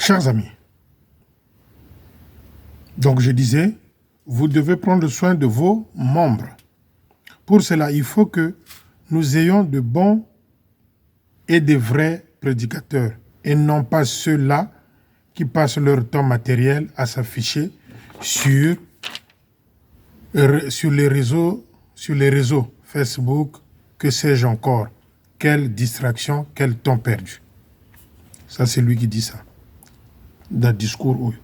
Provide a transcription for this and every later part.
Chers amis, donc je disais, vous devez prendre soin de vos membres. Pour cela, il faut que nous ayons de bons et de vrais prédicateurs, et non pas ceux-là qui passent leur temps matériel à s'afficher sur les réseaux Facebook, que sais-je encore. Quelle distraction, quel temps perdu. Ça, c'est lui qui dit ça, dans le discours. Oui.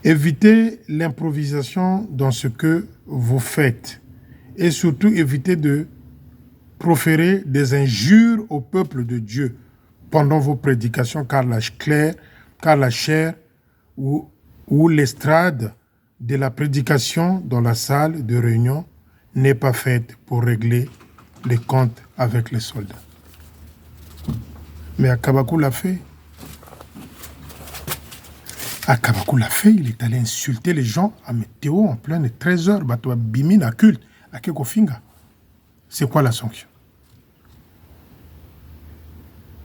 Évitez l'improvisation dans ce que vous faites et surtout évitez de proférer des injures au peuple de Dieu pendant vos prédications, car la chair ou l'estrade de la prédication dans la salle de réunion n'est pas faite pour régler les comptes avec les soldats. Mais Akabakou l'a fait. Akabakou l'a fait, il est allé insulter les gens à météo en plein de 13h, Batoa Bimina culte, à Kekofinga. C'est quoi la sanction?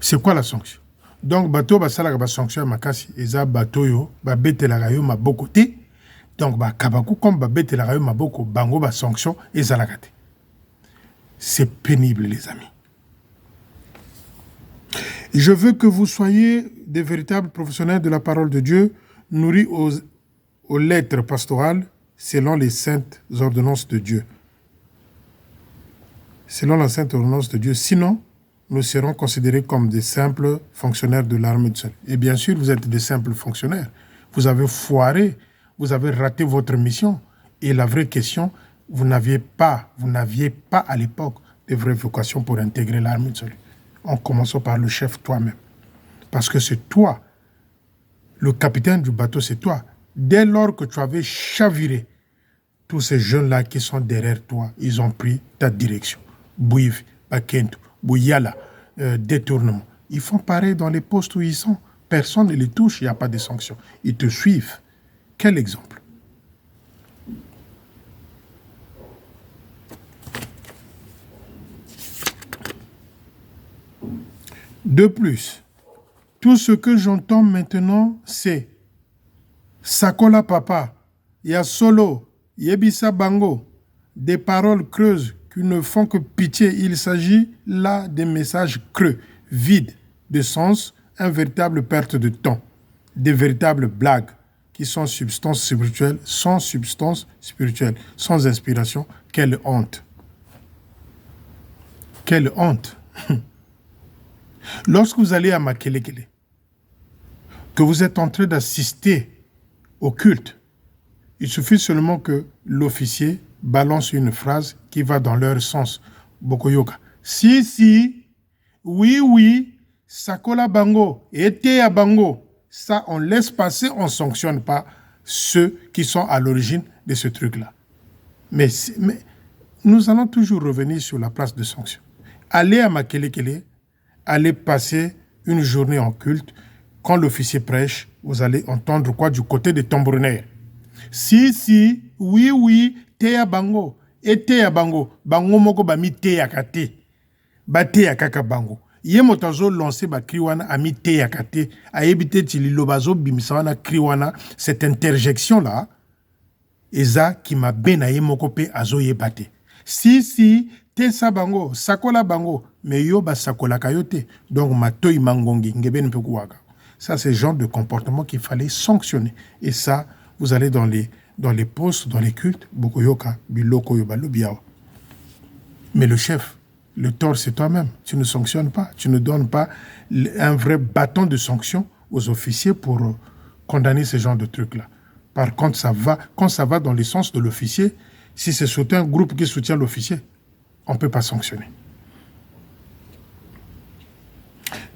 C'est quoi la sanction? Donc, Bato Basala va sanction à Makasi, Eza Batoyo, Babete la Rayo Mabokote. Donc, Kabakou, comme Babete la Rayo Maboko, Bango ba sanction, Eza la Gate. C'est pénible, les amis. Je veux que vous soyez des véritables professionnels de la parole de Dieu, nourris aux lettres pastorales selon les saintes ordonnances de Dieu. Selon la sainte ordonnance de Dieu. Sinon, nous serons considérés comme des simples fonctionnaires de l'armée de Dieu. Et bien sûr, vous êtes des simples fonctionnaires. Vous avez foiré, vous avez raté votre mission. Et la vraie question, vous n'aviez pas à l'époque de vraies vocations pour intégrer l'armée de Dieu. En commençant par le chef toi-même. Parce que c'est toi, le capitaine du bateau, c'est toi. Dès lors que tu avais chaviré, tous ces jeunes-là qui sont derrière toi, ils ont pris ta direction. Bouiv, Bakentou, Bouyala, détournement. Ils font pareil dans les postes où ils sont. Personne ne les touche, il n'y a pas de sanctions. Ils te suivent. Quel exemple? De plus, tout ce que j'entends maintenant, c'est Sakola Papa, Yasolo, Yebisa Bango, des paroles creuses qui ne font que pitié. Il s'agit là des messages creux, vides de sens, une véritable perte de temps, des véritables blagues qui sont substance spirituelle, sans substance spirituelle, sans inspiration. Quelle honte! Quelle honte! Lorsque vous allez à Makelekele, que vous êtes en train d'assister au culte, il suffit seulement que l'officier balance une phrase qui va dans leur sens. Bokoyoka. Si, si, oui, oui, Sakola Bango, Ete à Bango. Ça, on laisse passer, on ne sanctionne pas ceux qui sont à l'origine de ce truc-là. Mais nous allons toujours revenir sur la place de sanction. Allez à Makelekele, allez passer une journée en culte. Quand l'officier prêche, vous allez entendre quoi du côté des tambourinaires? Si, si, oui, oui, teya bango, et teya bango, bango moko bami teya kate, ba teya kaka bango. Ye motazo lancé ba kriwana ami teya kate, a évité tililo bazo bimisawana kriwana, cette interjection-là, eza qui m'a ben a ye moko pe azo ye bate. Si, si, te sa bango, sakola bango, mais yo ba sakola kayote, donc ma toy mangongi, ngeben pe kuwaka. Ça, c'est le genre de comportement qu'il fallait sanctionner. Et ça, vous allez dans les postes, dans les cultes, Bokoyoka, Biloko, Yobalo, Biao. Mais le chef, le tort, c'est toi-même. Tu ne sanctionnes pas. Tu ne donnes pas un vrai bâton de sanction aux officiers pour condamner ce genre de trucs-là. Par contre, quand ça va dans le sens de l'officier, si c'est un groupe qui soutient l'officier, on ne peut pas sanctionner.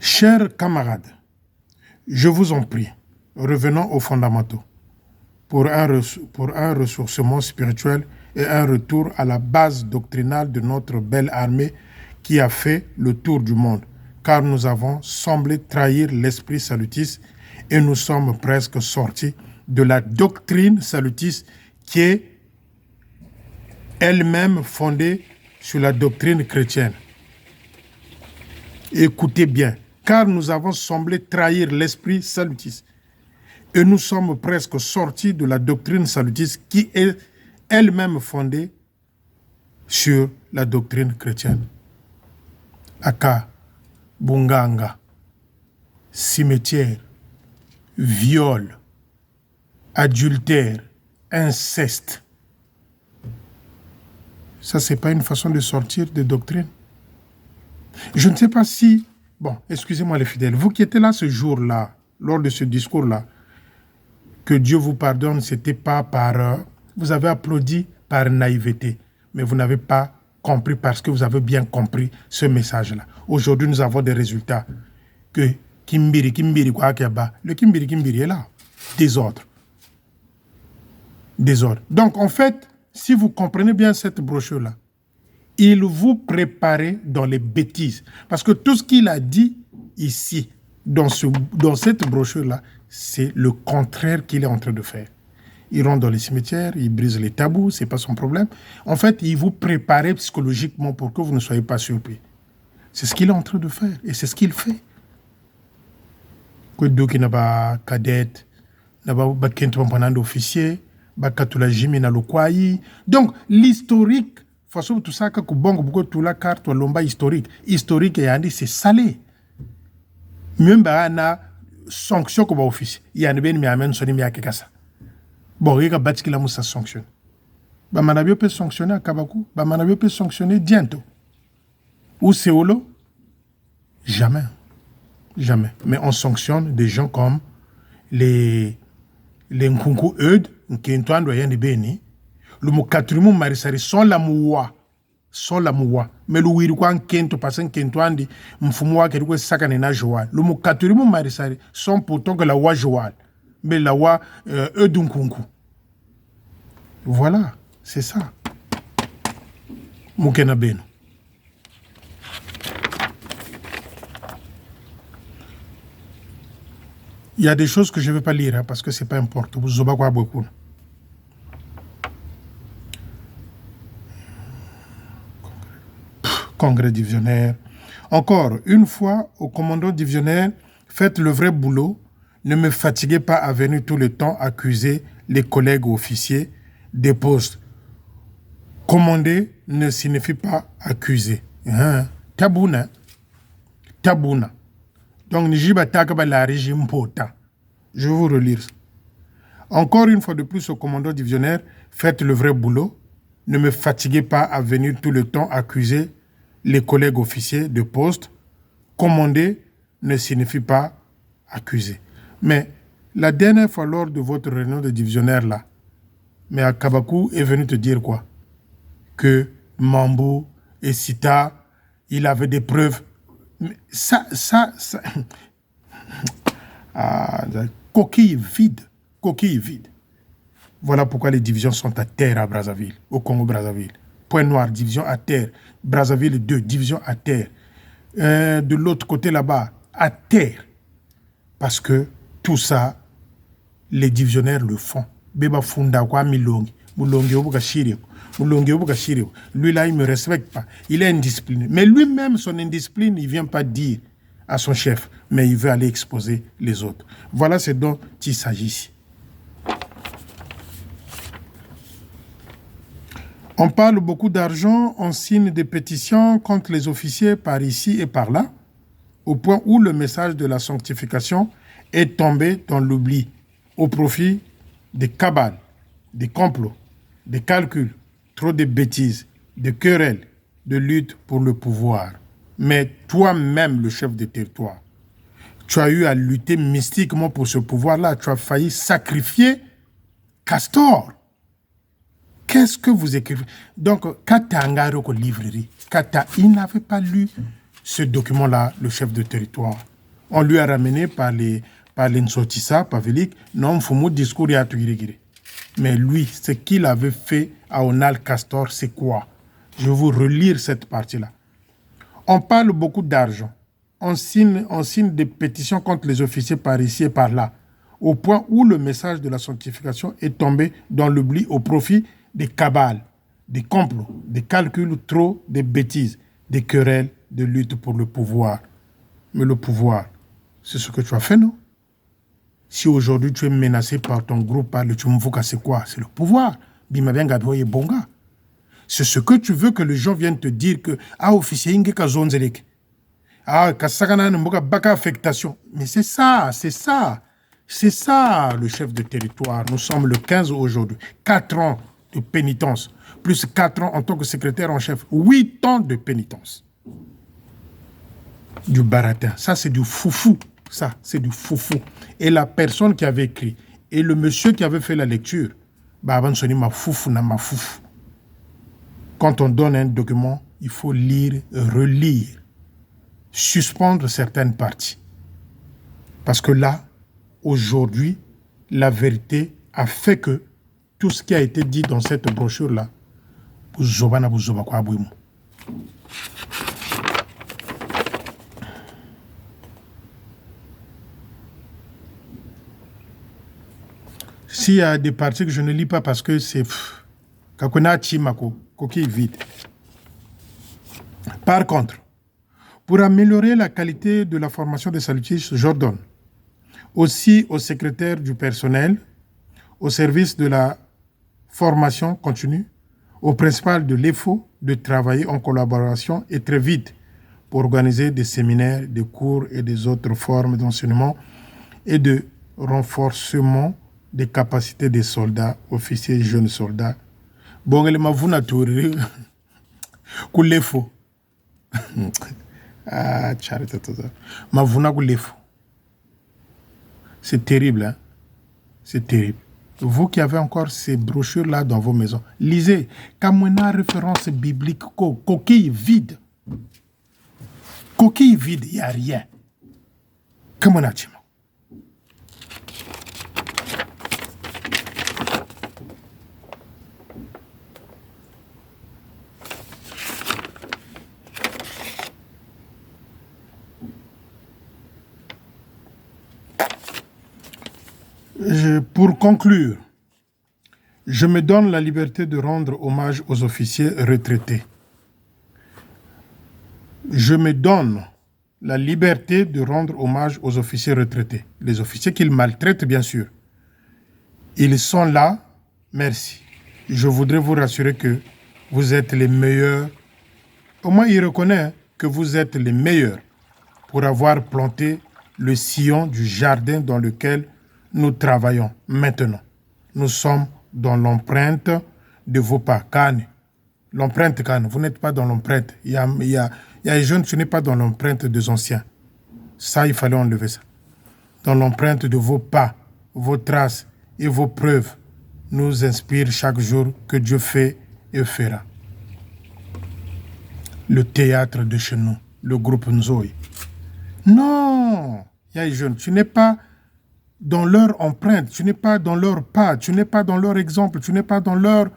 Chers camarades, je vous en prie, revenons aux fondamentaux pour un ressourcement spirituel et un retour à la base doctrinale de notre belle armée qui a fait le tour du monde, car nous avons semblé trahir l'esprit salutiste et nous sommes presque sortis de la doctrine salutiste qui est elle-même fondée sur la doctrine chrétienne. Écoutez bien, car nous avons semblé trahir l'esprit salutiste. Et nous sommes presque sortis de la doctrine salutiste qui est elle-même fondée sur la doctrine chrétienne. Aka, Bunganga, cimetière, viol, adultère, inceste. Ça, ce n'est pas une façon de sortir de doctrine. Je ne sais pas si... Bon, excusez-moi les fidèles, vous qui étiez là ce jour-là, lors de ce discours-là, que Dieu vous pardonne, c'était pas par... vous avez applaudi par naïveté, mais vous n'avez pas compris parce que vous avez bien compris ce message-là. Aujourd'hui, nous avons des résultats. Que Kimbiri, quoi qu'il y a, le Kimbiri est là. Désordre. Désordre. Donc, en fait, si vous comprenez bien cette brochure-là, il vous prépare dans les bêtises. Parce que tout ce qu'il a dit ici, dans cette brochure-là, c'est le contraire qu'il est en train de faire. Il rentre dans les cimetières, il brise les tabous, ce n'est pas son problème. En fait, il vous prépare psychologiquement pour que vous ne soyez pas surpris. C'est ce qu'il est en train de faire et c'est ce qu'il fait. Qui n'a pas cadette, n'a pas de officier, donc, l'historique, façon tout ça, quand beaucoup tout la carte, l'omba historique, c'est salé. Même na sanction comme officier, il y a une mais amène son imi à ça. Bon, il y a bâti qu'il a moussa sanctionne. Manabio peut sanctionner à Kabakou, Manabio peut sanctionner bientôt. Ou Séolo? Jamais. Jamais. Mais on sanctionne des gens comme les Nkunku Eud, Nkentoan doyen de Beni, le Mokatrumu Marisari, sans la moua. Mais le Wirukwan Kento, parce que Kentoan dit, Mfumwa, Keroué Sakane na Joal. Le Mokatrumu Marisari, sont pourtant que la Wa Joal. Mais la Wa Eud Nkunku. Voilà, c'est ça. Moukena Beno. Il y a des choses que je ne vais pas lire, hein, parce que ce n'est pas important. Vous avez quoi beaucoup. Congrès divisionnaire. Encore, une fois, au commandant divisionnaire, faites le vrai boulot. Ne me fatiguez pas à venir tout le temps accuser les collègues officiers des postes. Commander ne signifie pas accuser. Hein? Tabouna. Tabouna. Donc, Nijiba Takaba la régime potent. Je vais vous relire. Encore une fois de plus, au commandant divisionnaire, faites le vrai boulot. Ne me fatiguez pas à venir tout le temps accuser les collègues officiers de poste. Commander ne signifie pas accuser. Mais la dernière fois, lors de votre réunion de divisionnaire là, mais à Kabakou est venu te dire quoi? Que Mambo et Sita, il avait des preuves. Ça, coquille vide. Voilà pourquoi les divisions sont à terre à Brazzaville, au Congo-Brazzaville. Point noir, division à terre. Brazzaville 2, division à terre. De l'autre côté là-bas, à terre. Parce que tout ça, les divisionnaires le font. Beba funda kwa milongi. Mulongi obuka shiri. Lui là, il ne me respecte pas. Il est indiscipliné. Mais lui-même, son indiscipline, il ne vient pas dire à son chef, mais il veut aller exposer les autres. Voilà ce dont il s'agit ici. On parle beaucoup d'argent, on signe des pétitions contre les officiers par ici et par là, au point où le message de la sanctification est tombé dans l'oubli, au profit des cabales, des complots, des calculs, trop de bêtises, de querelles, de lutte pour le pouvoir. Mais toi-même, le chef de territoire, tu as eu à lutter mystiquement pour ce pouvoir-là. Tu as failli sacrifier Castor. Qu'est-ce que vous écrivez? Donc, Katangaro ko livrerie. Kata, il n'avait pas lu ce document-là, le chef de territoire. On lui a ramené par les Nsotissa, Pavelik, non, Fumu discours et Atuirigiri. Mais lui, ce qu'il avait fait à Onal Castor, c'est quoi? Je vais vous relire cette partie-là. On parle beaucoup d'argent. On signe des pétitions contre les officiers par ici et par là, au point où le message de la sanctification est tombé dans l'oubli au profit des cabales, des complots, des calculs trop, des bêtises, des querelles, de lutte pour le pouvoir. Mais le pouvoir, c'est ce que tu as fait, non? Si aujourd'hui tu es menacé par ton groupe, le Tchumvuka, c'est quoi? C'est le pouvoir. Bimabenga Boye Bonga. C'est ce que tu veux que les gens viennent te dire que, officier, Inge Kazonzelek. Kasakana Mboka Baka affectation. Mais c'est ça, c'est ça. C'est ça, le chef de territoire. Nous sommes le 15 aujourd'hui. 4 ans de pénitence. Plus 4 ans en tant que secrétaire en chef. 8 ans de pénitence. Du baratin. Ça, c'est du foufou. Ça, c'est du foufou. Et la personne qui avait écrit, et le monsieur qui avait fait la lecture, ma foufou na ma foufou. Quand on donne un document, il faut lire, relire, suspendre certaines parties. Parce que là, aujourd'hui, la vérité a fait que tout ce qui a été dit dans cette brochure-là, s'il y a des parties que je ne lis pas parce que c'est coquille vide. Par contre, pour améliorer la qualité de la formation des salutiers, j'ordonne aussi au secrétaire du personnel, au service de la formation continue, au principal de l'EFO de travailler en collaboration et très vite pour organiser des séminaires, des cours et des autres formes d'enseignement et de renforcement des capacités des soldats, officiers et jeunes soldats. Bon, elle m'a vu naturel. L'EFO. C'est terrible, hein? C'est terrible. Vous qui avez encore ces brochures-là dans vos maisons, lisez. Comme on a référence biblique, coquille vide. Coquille vide, il n'y a rien. Comme on a dit. Pour conclure, je me donne la liberté de rendre hommage aux officiers retraités. Je me donne la liberté de rendre hommage aux officiers retraités. Les officiers qu'ils maltraitent, bien sûr. Ils sont là, merci. Je voudrais vous rassurer que vous êtes les meilleurs. Au moins, il reconnaît que vous êtes les meilleurs pour avoir planté le sillon du jardin dans lequel nous travaillons maintenant. Nous sommes dans l'empreinte de vos pas. Kane. L'empreinte Kane. Vous n'êtes pas dans l'empreinte. Il y a les jeunes, tu n'es pas dans l'empreinte des anciens. Ça, il fallait enlever ça. Dans l'empreinte de vos pas, vos traces et vos preuves nous inspirent chaque jour que Dieu fait et fera. Le théâtre de chez nous, le groupe Nzoï. Non, il y a les jeunes, tu n'es pas dans leur empreinte, tu n'es pas dans leur pas, tu n'es pas dans leur exemple, tu n'es pas dans leur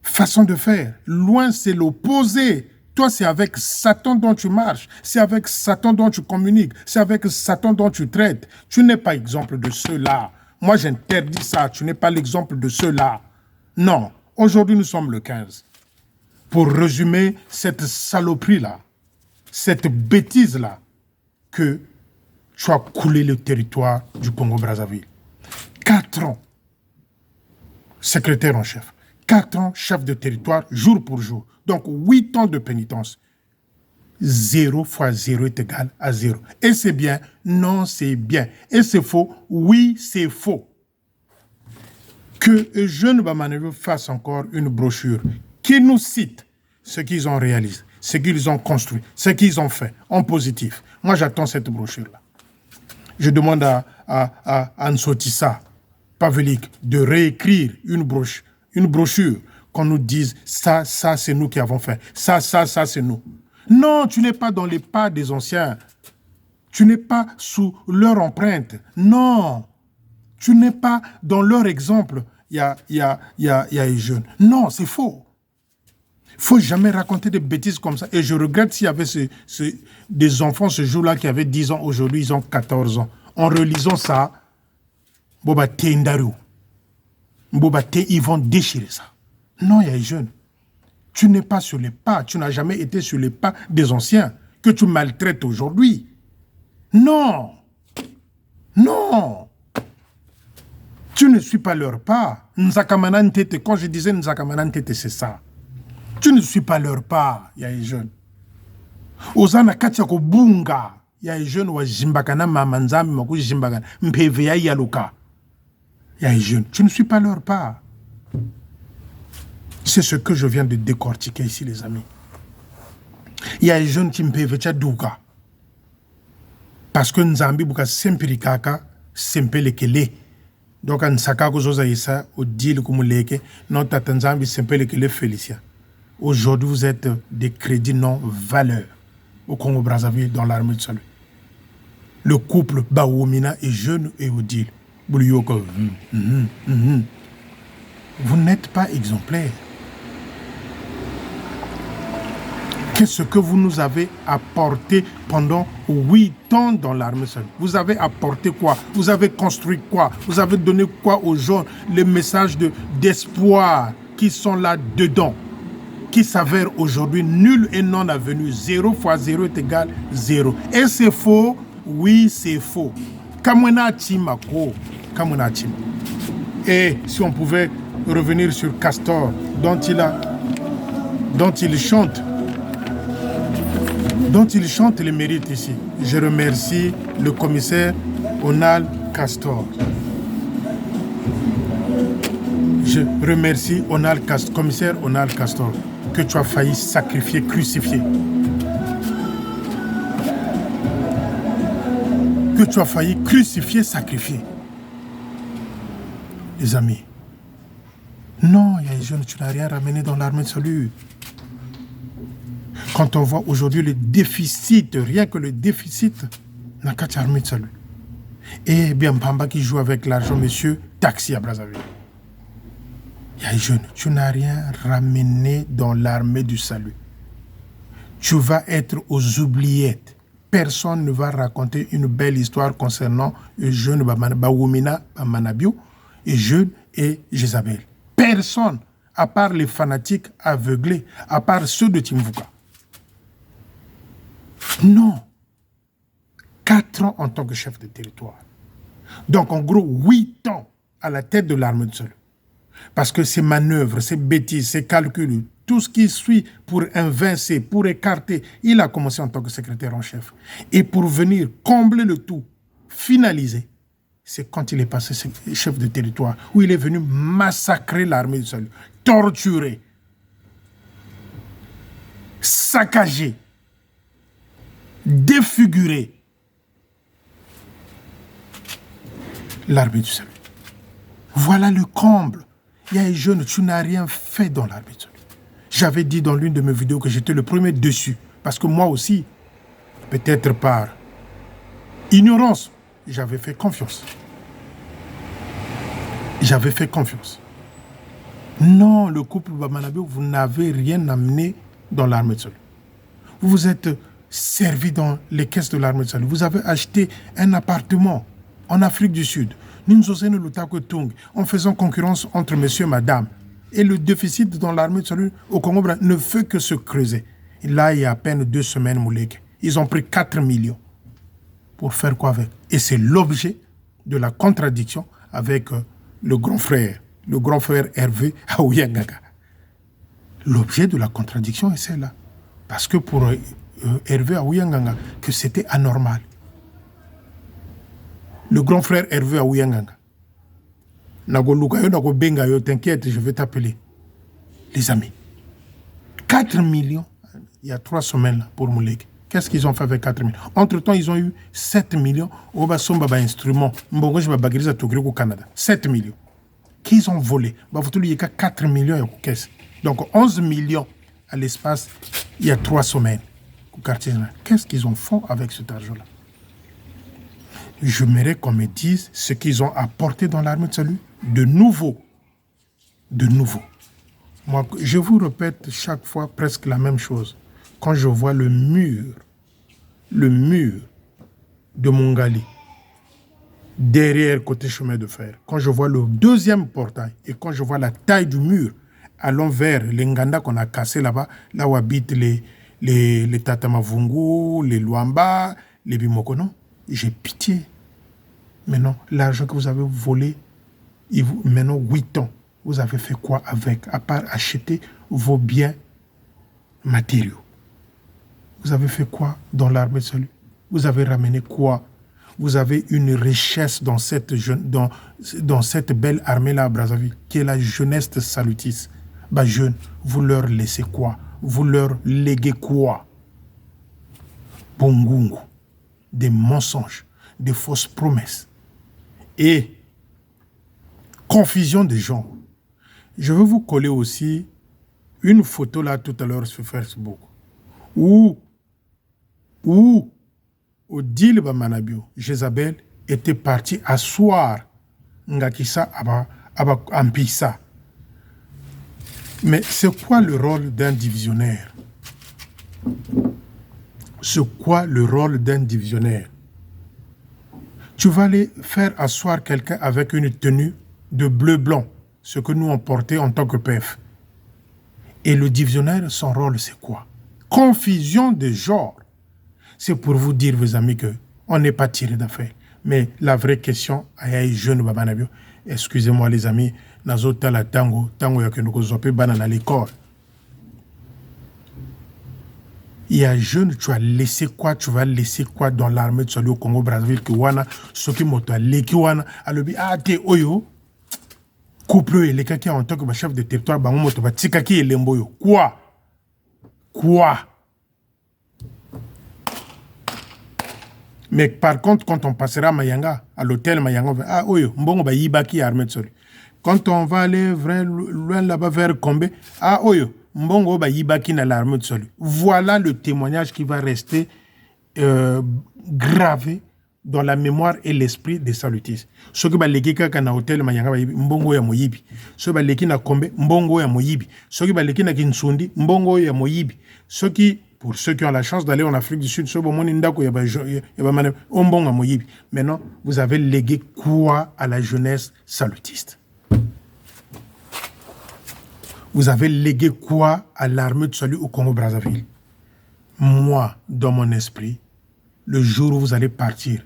façon de faire. Loin, c'est l'opposé. Toi, c'est avec Satan dont tu marches, c'est avec Satan dont tu communiques, c'est avec Satan dont tu traites. Tu n'es pas exemple de ceux-là. Moi, j'interdis ça, tu n'es pas l'exemple de ceux-là. Non, aujourd'hui, nous sommes le 15. Pour résumer cette saloperie-là, cette bêtise-là, que tu as coulé le territoire du Congo-Brazzaville. 4 ans, secrétaire en chef. 4 ans, chef de territoire, jour pour jour. Donc, 8 ans de pénitence. 0 fois 0 est égal à 0. Et c'est bien? Non, c'est bien. Et c'est faux? Oui, c'est faux. Que Jeune Bamanevo fasse encore une brochure qui nous cite ce qu'ils ont réalisé, ce qu'ils ont construit, ce qu'ils ont fait en positif. Moi, j'attends cette brochure-là. Je demande à Nsotissa Pavlik de réécrire une brochure qu'on nous dise ça, c'est nous qui avons fait. Ça, c'est nous. Non, tu n'es pas dans les pas des anciens. Tu n'es pas sous leur empreinte. Non. Tu n'es pas dans leur exemple. Il y a les jeunes. Non, c'est faux. Il ne faut jamais raconter des bêtises comme ça. Et je regrette s'il y avait des enfants ce jour-là qui avaient 10 ans. Aujourd'hui, ils ont 14 ans. En relisant ça, ils vont déchirer ça. Non, il y a les jeunes. Tu n'es pas sur les pas. Tu n'as jamais été sur les pas des anciens que tu maltraites aujourd'hui. Non. Non. Tu ne suis pas leur part. Nzakamanantete, quand je disais Nzakamanantete, c'est ça. Tu ne suis pas leur part, il y a les jeunes. Ozana katiako bunga, il y a les jeunes wa jimbakana mamanzami maku jimbakana mpeveya yaluka. Il y a les jeunes. Tu ne suis pas leur part. C'est ce que je viens de décortiquer ici, les amis. Il y a les jeunes qui mpevecha douka. Parce que Nzambi buka sempirikaka, sempelekele. Donc, en sakako zoza isa, au deal kumuleke, non tatanzambi sempelekele Félicien. Aujourd'hui, vous êtes des crédits non-valeurs au Congo-Brazzaville dans l'armée de salut. Le couple Bawomina est jeune et Odile. Vous n'êtes pas exemplaire. Qu'est-ce que vous nous avez apporté pendant 8 ans dans l'armée de salut? Vous avez apporté quoi? Vous avez construit quoi? Vous avez donné quoi aux gens? Les messages d'espoir qui sont là-dedans, qui s'avèrent aujourd'hui nul et non avenu. 0 fois 0 est égal 0. Et c'est faux? Oui, c'est faux. Kamwena Timako. Kamwena Tim. Et si on pouvait revenir sur Castor, dont il chante les mérites ici. Je remercie le commissaire Onal Castor. Je remercie commissaire Onal Castor, que tu as failli sacrifier, crucifier. Que tu as failli crucifier, sacrifier. Les amis, non, il y a des jeunes, tu n'as rien ramené dans l'armée de salut. Quand on voit aujourd'hui le déficit, rien que le déficit, n'a qu'à armée de salut. Et bien Pamba qui joue avec l'argent, monsieur, taxi à Brazzaville. Il y a des jeunes, tu n'as rien ramené dans l'armée du salut. Tu vas être aux oubliettes. Personne ne va raconter une belle histoire concernant le jeune Bawomina Manabio, et jeune et Jézabel. Personne, à part les fanatiques aveuglés, à part ceux de Timvuka. Non. 4 ans en tant que chef de territoire. Donc, en gros, 8 ans à la tête de l'armée de salut. Parce que ces manœuvres, ces bêtises, ces calculs, tout ce qui suit pour invincer, pour écarter, il a commencé en tant que secrétaire en chef. Et pour venir combler le tout, finaliser, c'est quand il est passé chef de territoire, où il est venu massacrer l'armée du salut, torturer, saccager, défigurer l'armée du salut. Voilà le comble. Il y a des jeunes, tu n'as rien fait dans l'armée du salut. J'avais dit dans l'une de mes vidéos que j'étais le premier dessus, parce que moi aussi, peut-être par ignorance, j'avais fait confiance. J'avais fait confiance. Non, le couple Bamanabio, vous n'avez rien amené dans l'armée de salut. Vous vous êtes servi dans les caisses de l'armée de salut. Vous avez acheté un appartement en Afrique du Sud, en faisant concurrence entre monsieur et madame. Et le déficit dans l'armée de salut au Congo ne fait que se creuser. Et là, il y a à peine 2 semaines, Moulek, ils ont pris 4 millions. Pour faire quoi avec? Et c'est l'objet de la contradiction avec le grand frère Hervé Aouyanganga. L'objet de la contradiction est celle-là. Parce que pour Hervé Aouyanganga, que c'était anormal. Le grand frère Hervé Aouyanganga. T'inquiète, je vais t'appeler. Les amis. 4 millions, il y a 3 semaines là, pour Moulek. Qu'est-ce qu'ils ont fait avec 4 millions? Entre-temps, ils ont eu 7 millions au Bassomba instrument. Au Canada. 7 millions. Qu'ils ont volé. Il y a 4 millions en caisse. Donc 11 millions à l'espace, il y a 3 semaines. Qu'est-ce qu'ils ont fait avec cet argent-là? J'aimerais qu'on me dise ce qu'ils ont apporté dans l'armée de salut de nouveau. De nouveau. Moi, je vous répète chaque fois presque la même chose. Quand je vois le mur de Mongali, derrière côté chemin de fer, quand je vois le 2e portail et quand je vois la taille du mur allant vers les Nganda qu'on a cassé là-bas, où habitent les Tatamavungu, les Luamba, les Bimokono, j'ai pitié. Maintenant, l'argent que vous avez volé, maintenant 8 ans, vous avez fait quoi avec, à part acheter vos biens matériaux? Vous avez fait quoi dans l'armée de salut? Vous avez ramené quoi? Vous avez une richesse dans cette belle armée-là à Brazzaville, qui est la jeunesse de Salutis. Bah, jeunes, vous leur laissez quoi? Vous leur léguez quoi? Bongungu, des mensonges, des fausses promesses et confusion des gens. Je veux vous coller aussi une photo là tout à l'heure sur Facebook où Odile Bamanabio, Jézabel, était partie asseoir Ngakisa Aba Ampissa. Mais c'est quoi le rôle d'un divisionnaire? C'est quoi le rôle d'un divisionnaire? Tu vas aller faire asseoir quelqu'un avec une tenue de bleu-blanc, ce que nous on portait en tant que PF. Et le divisionnaire, son rôle, c'est quoi? Confusion de genre. C'est pour vous dire, vos amis, qu'on n'est pas tiré d'affaire. Mais la vraie question, jeune Babanabio, excusez-moi les amis, nazota la tango yakenoko banana l'école. Il y a jeune, tu as laissé quoi? Tu vas laisser quoi dans l'armée de Salut au Congo Brazzaville que wana soki moto leki wana alobi te oyo couple et les kaki en tant que chef de territoire bango moto ba tikaki elembo yo quoi? Mais par contre, quand on passera à Mayanga, à l'hôtel Mayanga, on va oyo mbongo ba yibaki armée de Salut. Quand on va aller loin là-bas vers Kombe, oyo mbongo ba yibaki na l'armée de Salut. Voilà le témoignage qui va rester gravé dans la mémoire et l'esprit des salutistes. Ce qui va leki kaka na hôtel Mayanga ba yibi mbongo ya moyibi. Ce qui va leki na Kombe mbongo ya moyibi. Ce qui va leki na Kinsundi mbongo ya moyibi. Ce qui pour ceux qui ont la chance d'aller en Afrique du Sud, maintenant, vous avez légué quoi à la jeunesse salutiste? Vous avez légué quoi à l'armée de salut au Congo-Brazzaville? Moi, dans mon esprit, le jour où vous allez partir,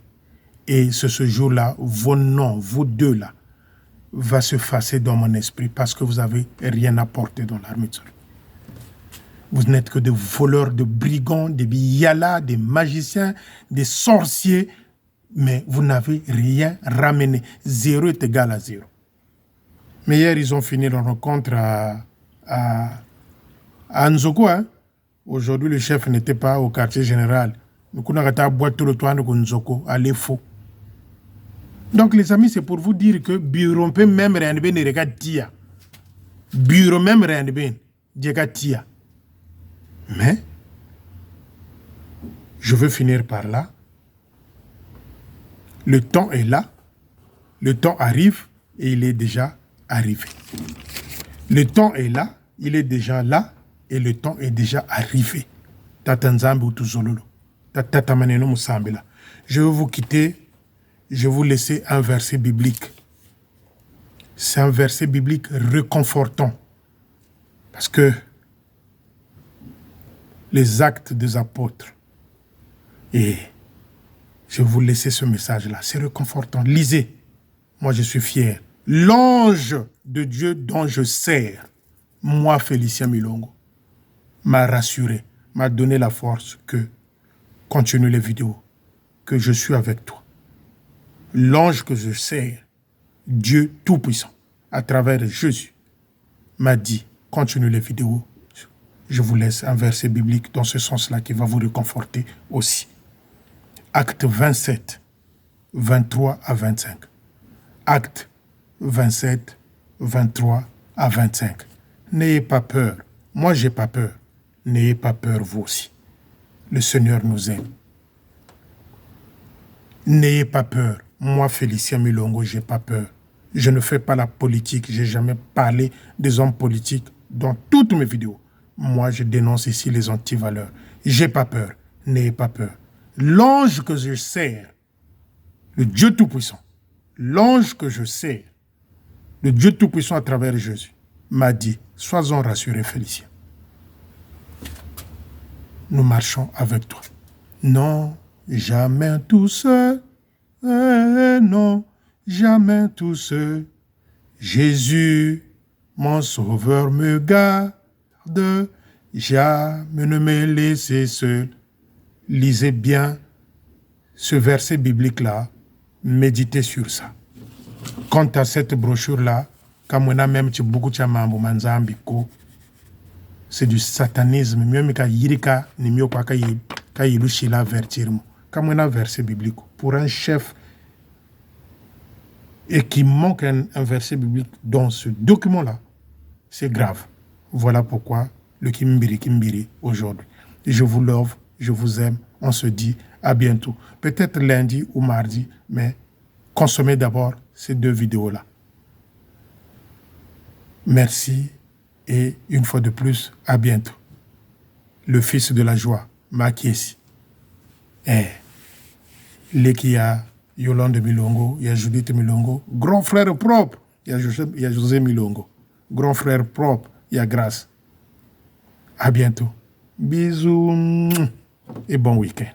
et c'est ce jour-là, vos noms, vous deux là, va se effacer dans mon esprit parce que vous n'avez rien apporté dans l'armée de salut. Vous n'êtes que des voleurs, des brigands, des biyalas, des magiciens, des sorciers, mais vous n'avez rien ramené. 0 est égal à 0. Mais hier, ils ont fini leur rencontre à Nzoko. Hein? Aujourd'hui, le chef n'était pas au quartier général. Nous avons boîte tout le temps de Nzoko, à l'EFO. Donc, les amis, c'est pour vous dire que bureau même rien de bien ne regarde tia. Bureau même rien de bien, tia. Mais, je veux finir par là. Le temps est là. Le temps arrive et il est déjà arrivé. Le temps est là, il est déjà là et le temps est déjà arrivé. Je vais vous quitter. Je vais vous laisser un verset biblique. C'est un verset biblique réconfortant. Parce que les actes des apôtres. Et je vais vous laisser ce message-là. C'est réconfortant. Lisez. Moi, je suis fier. L'ange de Dieu dont je sers, moi, Félicien Milongo, m'a rassuré, m'a donné la force que, continue les vidéos, que je suis avec toi. L'ange que je sers, Dieu Tout-Puissant, à travers Jésus, m'a dit, continue les vidéos. Je vous laisse un verset biblique dans ce sens-là qui va vous réconforter aussi. Acte 27, 23 à 25. Acte 27, 23 à 25. N'ayez pas peur. Moi, j'ai pas peur. N'ayez pas peur, vous aussi. Le Seigneur nous aime. N'ayez pas peur. Moi, Félicien Milongo, j'ai pas peur. Je ne fais pas la politique. J'ai jamais parlé des hommes politiques dans toutes mes vidéos. Moi, je dénonce ici les antivaleurs. J'ai pas peur. N'ayez pas peur. L'ange que je sers, le Dieu Tout-Puissant, l'ange que je sers, le Dieu Tout-Puissant à travers Jésus, m'a dit, sois-en rassuré, Félicien. Nous marchons avec toi. Non, jamais tout seul. Non, jamais tout seul. Jésus, mon sauveur, me garde. Jamais ne me laisser seul. Lisez bien ce verset biblique-là. Méditez sur ça. Quant à cette brochure-là, c'est du satanisme. Comme un verset biblique. Pour un chef et qui manque un verset biblique dans ce document-là, c'est grave. Voilà pourquoi le Kimbiri aujourd'hui. Je vous love, je vous aime. On se dit à bientôt. Peut-être lundi ou mardi, mais consommez d'abord ces 2 vidéos-là. Merci et une fois de plus, à bientôt. Le fils de la joie, Makiesi. Lekia, Yolande Milongo, il y a Judith Milongo, grand frère propre, il y a José Milongo, grand frère propre, il y a Grâce. À bientôt. Bisous et bon week-end.